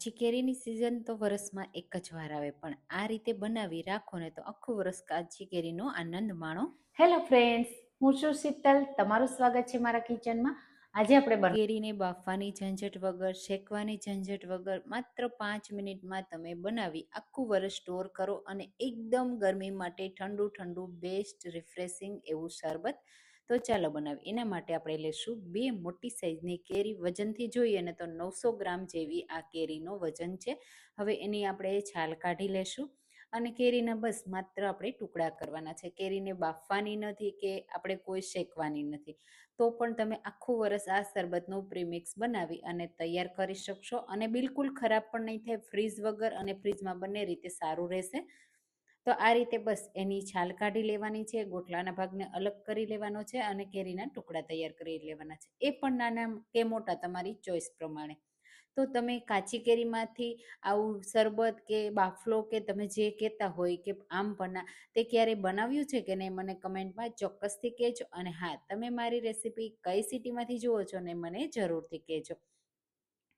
કાચી કેરીની સિઝન તો વરસમાં એક જ વાર આવે, પણ આ રીતે બનાવી રાખો ને તો આખું વરસ કાચી કેરીનો આનંદ માણો. હેલો ફ્રેન્ડ્સ, હું છું શીતલ. તમારું સ્વાગત છે મારા કિચનમાં. આજે આપણે કેરીને બાફવાની ઝંઝટ વગર, શેકવાની ઝંઝટ વગર માત્ર 5 મિનિટમાં તમે બનાવી આખું વરસ સ્ટોર કરો અને એકદમ ગરમી માટે ઠંડુ ઠંડુ બેસ્ટ રિફ્રેશિંગ એવું શરબત. તો ચાલો બનાવી. એના માટે આપણે લેશું 2 મોટી સાઈઝની કેરી. વજનથી જોઈએ ને તો 900 ગ્રામ જેવી આ કેરીનો વજન છે. હવે એની આપણે છાલ કાઢી લેશું અને કેરીના બસ માત્ર આપણે ટુકડા કરવાના છે. કેરીને બાફવાની નથી કે આપણે કોઈ શેકવાની નથી. તો પણ તમે આખું વરસ આ શરબતનું પ્રીમિક્સ બનાવી અને તૈયાર કરી શકશો અને બિલકુલ ખરાબ પણ નહીં થાય, ફ્રીઝ વગર અને ફ્રીજમાં બંને રીતે સારું રહેશે. તો આ રીતે બસ એની છાલ કાઢી લેવાની છે, ગોટલાના ભાગને અલગ કરી લેવાનો છે અને કેરીના ટુકડા તૈયાર કરી લેવાના છે. એ પણ નાના કે મોટા તમારી ચોઈસ પ્રમાણે. તો તમે કાચી કેરીમાંથી આવું શરબત કે બાફલો કે તમે જે કહેતા હોય કે આમ પન્ના, તે ક્યારેય બનાવ્યું છે કે નહીં મને કમેન્ટમાં ચોક્કસથી કહેજો. અને હા, તમે મારી રેસીપી કઈ સિટીમાંથી જુઓ છો ને મને જરૂરથી કહેજો.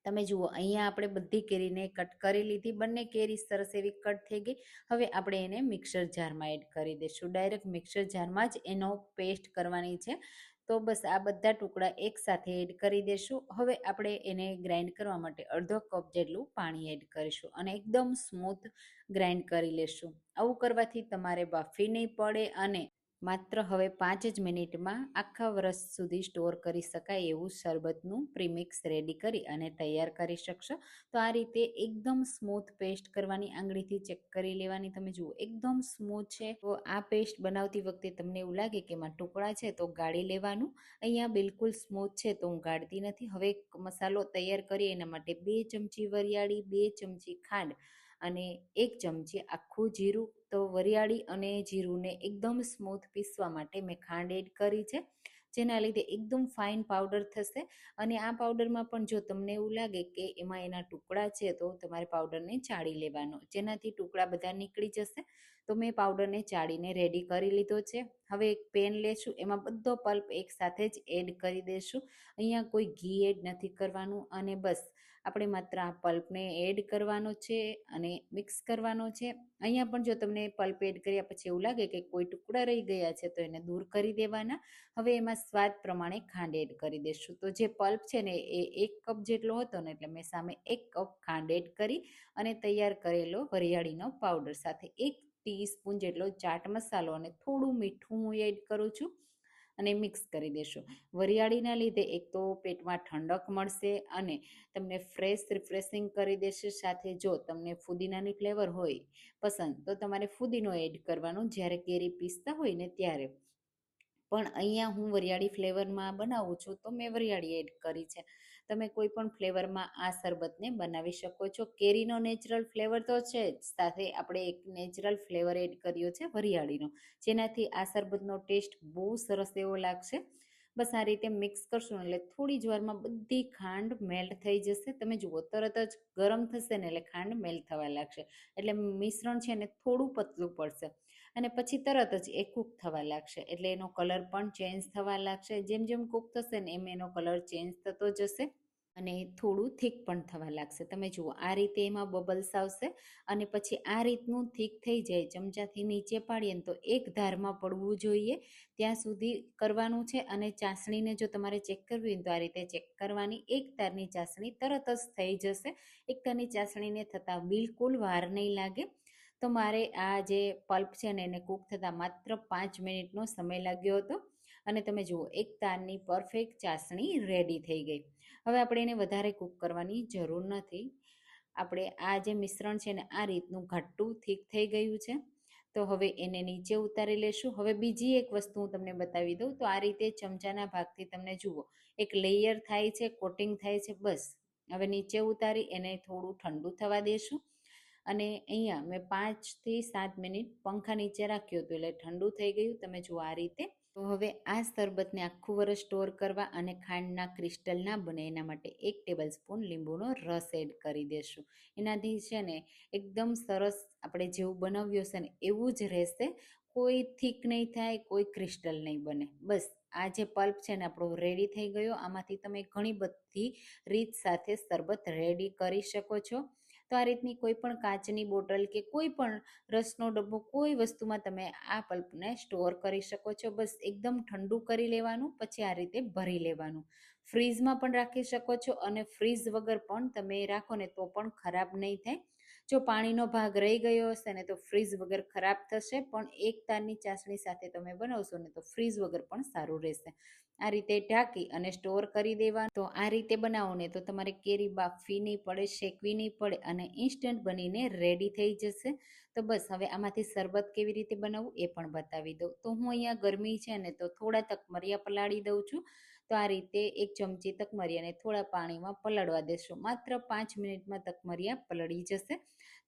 તમે જુઓ અહીંયા આપણે બધી કેરીને કટ કરી લીધી. બંને કેરી સરસ એવી કટ થઈ ગઈ. હવે આપણે એને મિક્સર જારમાં એડ કરી દઈશું. ડાયરેક્ટ મિક્સર જારમાં જ એનો પેસ્ટ કરવાની છે. તો બસ આ બધા ટુકડા એકસાથે એડ કરી દઈશું. હવે આપણે એને ગ્રાઇન્ડ કરવા માટે અડધો કપ જેટલું પાણી એડ કરીશું અને એકદમ સ્મૂથ ગ્રાઇન્ડ કરી લેશું. આવું કરવાથી તમારે બાફી નહીં પડે અને માત્ર હવે 5 જ મિનિટમાં આખા વર્ષ સુધી સ્ટોર કરી શકાય એવું શરબતનું પ્રીમિક્સ રેડી કરી અને તૈયાર કરી શકશો. તો આ રીતે એકદમ સ્મૂથ પેસ્ટ કરવાની, આંગળીથી ચેક કરી લેવાની. તમે જુઓ એકદમ સ્મૂથ છે. તો આ પેસ્ટ બનાવતી વખતે તમને એવું લાગે કે એમાં ટુકડા છે તો ગાળી લેવાનું. અહીંયા બિલકુલ સ્મૂથ છે તો હું ગાળતી નથી. હવે મસાલો તૈયાર કરીએ એના માટે 2 ચમચી વરિયાળી, 2 ચમચી ખાંડ અને 1 ચમચી આખું જીરું. તો વરિયાળી અને જીરુંને એકદમ સ્મૂથ પીસવા માટે મેં ખાંડ એડ કરી છે, જેના લીધે એકદમ ફાઇન પાવડર થશે. અને આ પાવડરમાં પણ જો તમને એવું લાગે કે એમાં એના ટુકડા છે તો તમારે પાવડરને ચાળી લેવાનો, જેનાથી ટુકડા બધા નીકળી જશે. તો મેં પાવડરને ચાળીને રેડી કરી લીધો છે. હવે એક પેન લેશું, એમાં બધો પલ્પ એકસાથે જ એડ કરી દઈશું. અહીંયા કોઈ ઘી એડ નથી કરવાનું અને બસ આપણે માત્ર આ પલ્પને એડ કરવાનો છે અને મિક્સ કરવાનો છે. અહીંયા પણ જો તમને પલ્પ એડ કર્યા પછી એવું લાગે કે કોઈ ટુકડા રહી ગયા છે તો એને દૂર કરી દેવાના. હવે એમાં સ્વાદ પ્રમાણે ખાંડ એડ કરી દઈશું. તો જે પલ્પ છે ને એ 1 કપ જેટલો હતો ને, એટલે મેં સામે 1 કપ ખાંડ એડ કરી અને તૈયાર કરેલો વરિયાળીનો પાવડર સાથે 1 ટીસ્પૂન જેટલો ચાટ મસાલો અને થોડું મીઠું હું એડ કરું છું અને મિક્સ કરી દેશું. વરિયાળીના લીધે એક તો પેટમાં ઠંડક મળશે અને તમને ફ્રેશ રિફ્રેશિંગ કરી દેશે. સાથે જો તમને ફુદીનાની ફ્લેવર હોય પસંદ તો તમારે ફુદીનો એડ કરવાનો જ્યારે કેરી પીસતા હોય ને ત્યારે. પણ અહીંયા હું વરિયાળી ફ્લેવરમાં બનાવું છું તો મેં વરિયાળી એડ કરી છે. તમે કોઈ પણ ફ્લેવરમાં આ શરબતને બનાવી શકો છો. કેરીનો નેચરલ ફ્લેવર તો છે જ, સાથે આપણે એક નેચરલ ફ્લેવર એડ કર્યો છે વરિયાળીનો, જેનાથી આ શરબતનો ટેસ્ટ બહુ સરસ એવો લાગશે. બસ આ રીતે મિક્સ કરશું એટલે થોડી જ વારમાં બધી ખાંડ મેલ્ટ થઈ જશે. તમે જુઓ તરત જ ગરમ થશે ને એટલે ખાંડ મેલ્ટ થવા લાગશે. એટલે મિશ્રણ છે ને થોડું પતલું પડશે અને પછી તરત જ એ કૂક થવા લાગશે. એટલે એનો કલર પણ ચેન્જ થવા લાગશે. જેમ જેમ કૂક થશે ને એમ એનો કલર ચેન્જ થતો જશે અને થોડું થીક પણ થવા લાગશે. તમે જુઓ આ રીતે એમાં બબલ્સ આવશે અને પછી આ રીતનું થીક થઈ જાય, ચમચાથી નીચે પાડીએ ને તો એક ધારમાં પડવું જોઈએ ત્યાં સુધી કરવાનું છે. અને ચાસણીને જો તમારે ચેક કરવી હોય તો આ રીતે ચેક કરવાની. એક તારની ચાસણી તરત જ થઈ જશે. એક તારની ચાસણીને થતાં બિલકુલ વાર નહીં લાગે. તો મારે આ જે પલ્પ છે ને એને કૂક થતાં માત્ર 5 મિનિટનો સમય લાગ્યો હતો અને તમે જુઓ એક તારની પરફેક્ટ ચાસણી રેડી થઈ ગઈ. હવે આપણે એને વધારે કૂક કરવાની જરૂર નથી. આપણે આ જે મિશ્રણ છે ને આ રીતનું ઘાટું થીક થઈ ગયું છે. તો હવે એને નીચે ઉતારી લેશું. હવે બીજી એક વસ્તુ હું તમને બતાવી દઉં. તો આ રીતે ચમચાના ભાગથી તમને જુઓ એક લેયર થાય છે, કોટિંગ થાય છે. બસ હવે નીચે ઉતારી એને થોડું ઠંડુ થવા દેશું અને અહીંયા મેં 5 થી 7 મિનિટ પંખા નીચે રાખ્યું હતું એટલે ઠંડુ થઈ ગયું. તમે જુઓ આ રીતે. તો હવે આ શરબતને આખું વર્ષ સ્ટોર કરવા અને ખાંડના ક્રિસ્ટલ ના બને એના માટે 1 ટેબલ સ્પૂન લીંબુનો રસ એડ કરી દેશું. એનાથી છે ને એકદમ સરસ આપણે જેવું બનાવ્યું હશે ને એવું જ રહેશે. કોઈ થીક નહીં થાય, કોઈ ક્રિસ્ટલ નહીં બને. બસ આ જે પલ્પ છે ને આપણો રેડી થઈ ગયો. આમાંથી તમે ઘણી બધી રીત સાથે શરબત રેડી કરી શકો છો. તો આ રીતની કોઈ પણ કાચની બોટલ કે કોઈ પણ રસનો ડબ્બો, કોઈ વસ્તુમાં તમે આ પલ્પને સ્ટોર કરી શકો છો. બસ એકદમ ઠંડુ કરી લેવાનું, પછી આ રીતે ભરી લેવાનું. ફ્રીઝમાં પણ રાખી શકો છો, અને ફ્રીઝ વગર પણ તમે રાખો ને તો પણ ખરાબ નહીં થાય. જો પાણીનો ભાગ રહી ગયો હશે ને તો ફ્રીઝ વગર ખરાબ થશે, પણ એક તારની ચાસણી સાથે તમે બનાવશો ને તો ફ્રીઝ વગર પણ સારું રહેશે. આ રીતે ઢાંકી અને સ્ટોર કરી દેવાનું. તો આ રીતે બનાવો ને તો તમારે કેરી બાફવી નહીં પડે, શેકવી નહીં પડે, અને ઇન્સ્ટન્ટ બનીને રેડી થઈ જશે. તો બસ હવે આમાંથી શરબત કેવી રીતે બનાવવું એ પણ બતાવી દઉં. તો હું અહીંયા ગરમી છે ને તો થોડા તકમરિયા પલાળી દઉં છું. તો આ રીતે એક ચમચી તકમરિયાને થોડા પાણીમાં પલળવા દેશું. માત્ર 5 મિનિટમાં તકમરિયા પલળી જશે.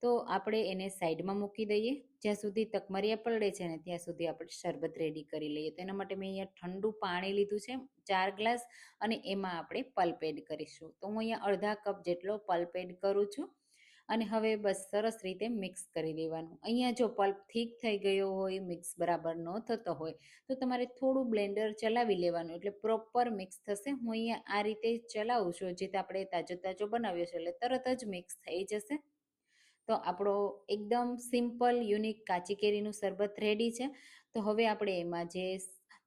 તો આપણે એને સાઈડમાં મૂકી દઈએ. જ્યાં સુધી તકમરિયા પલળે છે ને ત્યાં સુધી આપણે શરબત રેડી કરી લઈએ. તો એના માટે મેં અહીંયા ઠંડુ પાણી લીધું છે 4 ગ્લાસ, અને એમાં આપણે પલ્પ એડ કરીશું. તો હું અહીંયા અડધા કપ જેટલો પલ્પ એડ કરું છું. અને હવે બસ સરસ રીતે મિક્સ કરી દેવાનું. અહીંયા જો પલ્પ થીક થઈ ગયો હોય, મિક્સ બરાબર ન થતો હોય, તો તમારે થોડું બ્લેન્ડર ચલાવી લેવાનું, એટલે પ્રોપર મિક્સ થશે. હું અહીંયા આ રીતે ચલાવું છું, જેથી આપણે તાજો તાજો બનાવ્યો છે એટલે તરત જ મિક્સ થઈ જશે. તો આપણો એકદમ સિમ્પલ યુનિક કાચી કેરીનું શરબત રેડી છે. તો હવે આપણે એમાં જે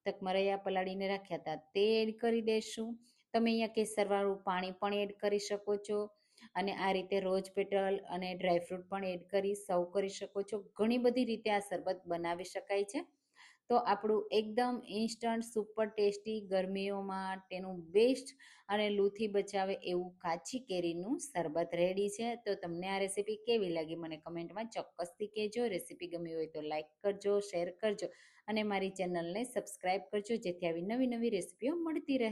તકમરૈયા પલાળીને રાખ્યા હતા તે એડ કરી દઈશું. તમે અહીંયા કેસરવાળું પાણી પણ એડ કરી શકો છો, અને આ રીતે રોજ પેટલ અને ડ્રાયફ્રૂટ પણ એડ કરી સર્વ કરી શકો છો. ઘણી બધી રીતે આ શરબત બનાવી શકાય છે. તો આપણું એકદમ ઇન્સ્ટન્ટ સુપર ટેસ્ટી, ગરમીઓમાં તેનું બેસ્ટ અને લૂથી બચાવે એવું કાચી કેરીનું શરબત રેડી છે. તો તમને આ રેસીપી કેવી લાગી મને કમેન્ટમાં ચોક્કસથી કહેજો. રેસીપી ગમી હોય તો લાઈક કરજો, શેર કરજો, અને મારી ચેનલને સબસ્ક્રાઈબ કરજો, જેથી આવી નવી નવી રેસીપીઓ મળતી રહે.